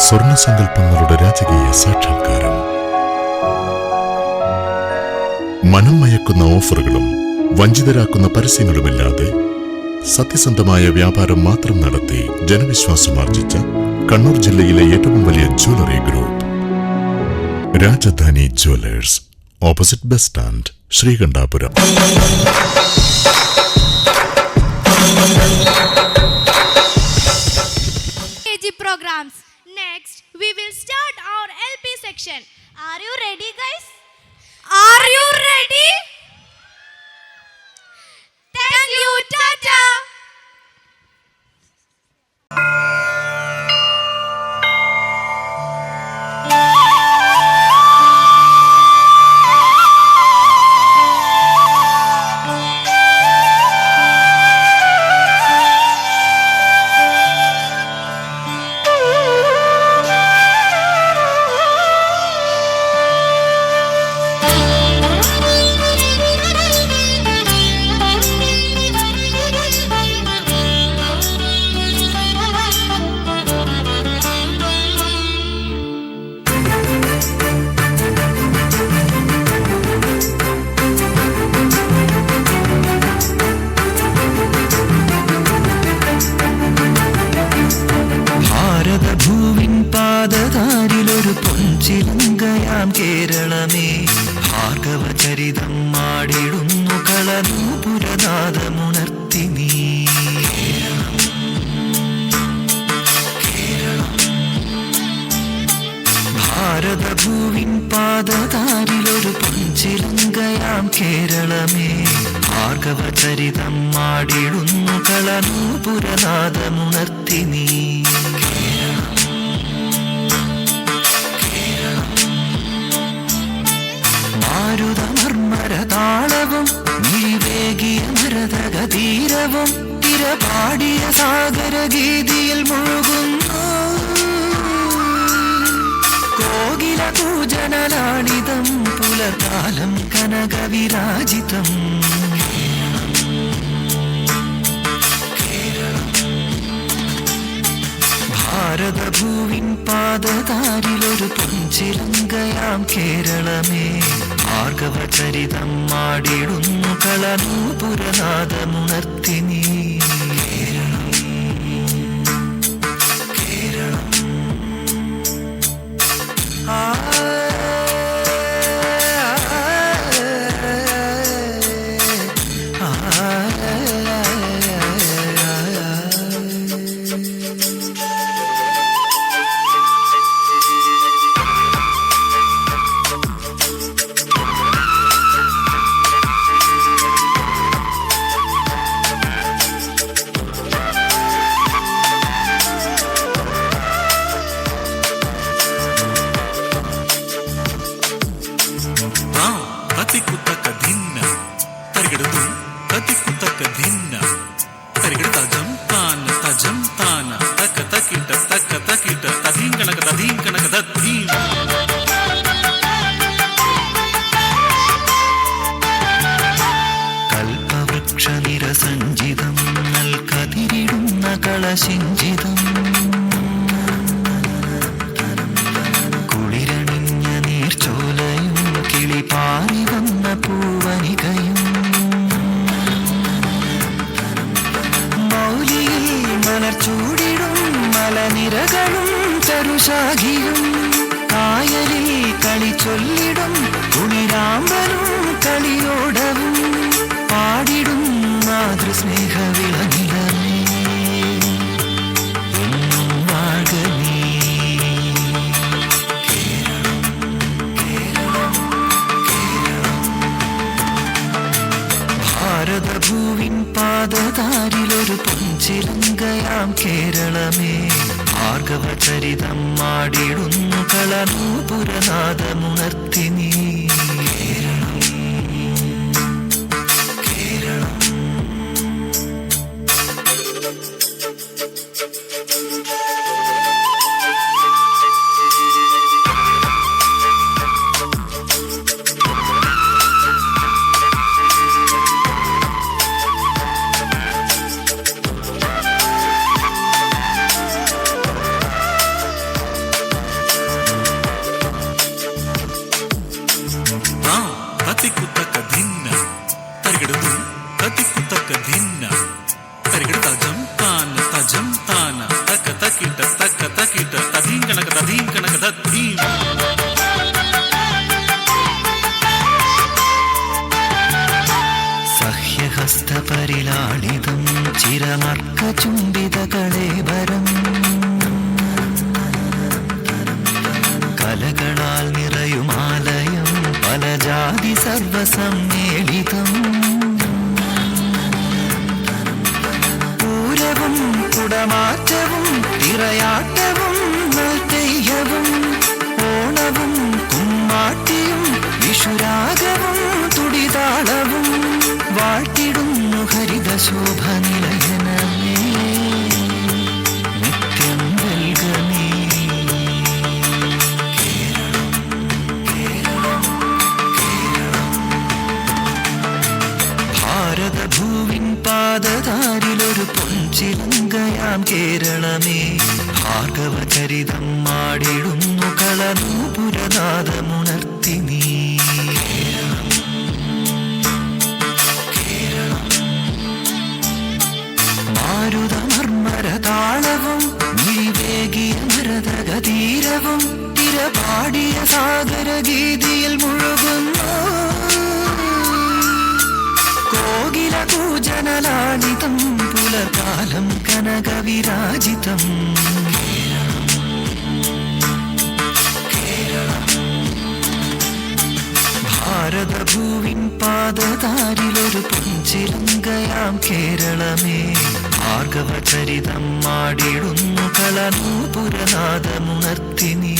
സ്വർണ്ണ സങ്കല്പങ്ങളുടെ രാജകീയ സാക്ഷാത്കാരം. മനം മയക്കുന്ന ഓഫറുകളും വഞ്ചിതരാക്കുന്ന പരസ്യങ്ങളുമില്ലാതെ സത്യസന്ധമായ വ്യാപാരം മാത്രം നടത്തി ജനവിശ്വാസമാർജിച്ച കണ്ണൂർ ജില്ലയിലെ ഏറ്റവും വലിയ jewellery group Rajadhani jewellers, opposite bus stand, Sreekandapuram. Programs. Next, we will start our LP section. Are you ready, guys? Are you ready? Thank you, Tata. പാദധാരിലൊരു പൊൻചിലങ്കയാം കേരളമേ, ഭാർഗവചരിതം മാടിടുന്നു കളനൂപുരനാദമുണർത്തി നീ. ഭാരതഭൂവിൻ പാദധാരിലൊരു പൊൻചിലങ്കയാം കേരളമേ, ഭാർഗവചരിതം മാടിടുന്നു കളനൂപുരനാദമുണർത്തി നീ. മാരുതമർമരതാളവും മിഴിവേകിയ മരതകതീരവും തിരപാടിയ സാഗരഗീതിയിൽ മുഴുകുന്നു. കോകില പൂജനലാളിതം പുലർകാലം കനകവിരാജിതം. ഭാരതഭൂവിൻ പാദധാരിലൊരു പൊൻചിലങ്കയാം കേരളമേ, ഭാർഗവചരിതം മാടിടുന്നു കളനൂപുരനാദമുണർത്തി നീ. കൽപവൃക്ഷനിരസഞ്ചിതം നൽകതിരിടുന്ന കളശിഞ്ചിതം, കുളിരണിഞ്ഞ നീർച്ചോലയും കിളിപാറി വന്ന പൂവനികയും, മൗലിയിൽ മലർച്ചൂടിടും മലനിരകളും ചരുശാഖിയും, കായലിൽ കളി ചൊല്ലിടും കുളിരാമ്പലും കളിയോടവും, പാടിടും മാതൃസ്നേഹവിളനിലമേ എന്നും വാഴനീ. ഭാരതഭൂവിൻ പാദധാരിലൊരു പൊൻചിലങ്കയാം കേരളമേ, ഭാർഗവചരിതം മാടിടുന്നു കളനൂപുരനാദമുണർത്തി നീ. സർവസമ്മേളിതം. പൂരവും കുടമാറ്റവും തിറയാട്ടവും തെയ്യവും ഓണവും കുമ്മാട്ടിയും വിഷുരാഗവും തുടിതാളവും വാഴ്ത്തിടുന്നു ഹരിതശോഭ നിലയനമേ നിത്യം വെൽകമേ. ഭാരതഭൂവിൻ പാദതാരിലൊരു പൊൻചിലങ്കയാം കേരളമേ ഭാർഗവചരിതം മാടിടുന്നു കളനൂപുരനാദമുണർത്തി നീ. മാരുതമർമരതാളവും വിവേകിയ മരതകതീരവും തിരപാടിയ സാഗരഗീതിയിൽ മുഴുകുന്നു കോകില കൂജനലാളിതം പുലർകാലം കനകവിരാജിതം. ഭാരതഭൂവിൻ പാദതാരിലൊരു പൊൻചിലങ്കയാം കേരളമേ ഭാർഗവചരിതം മാടിടുന്നു കളനൂപുരനാദമുണർത്തി നീ.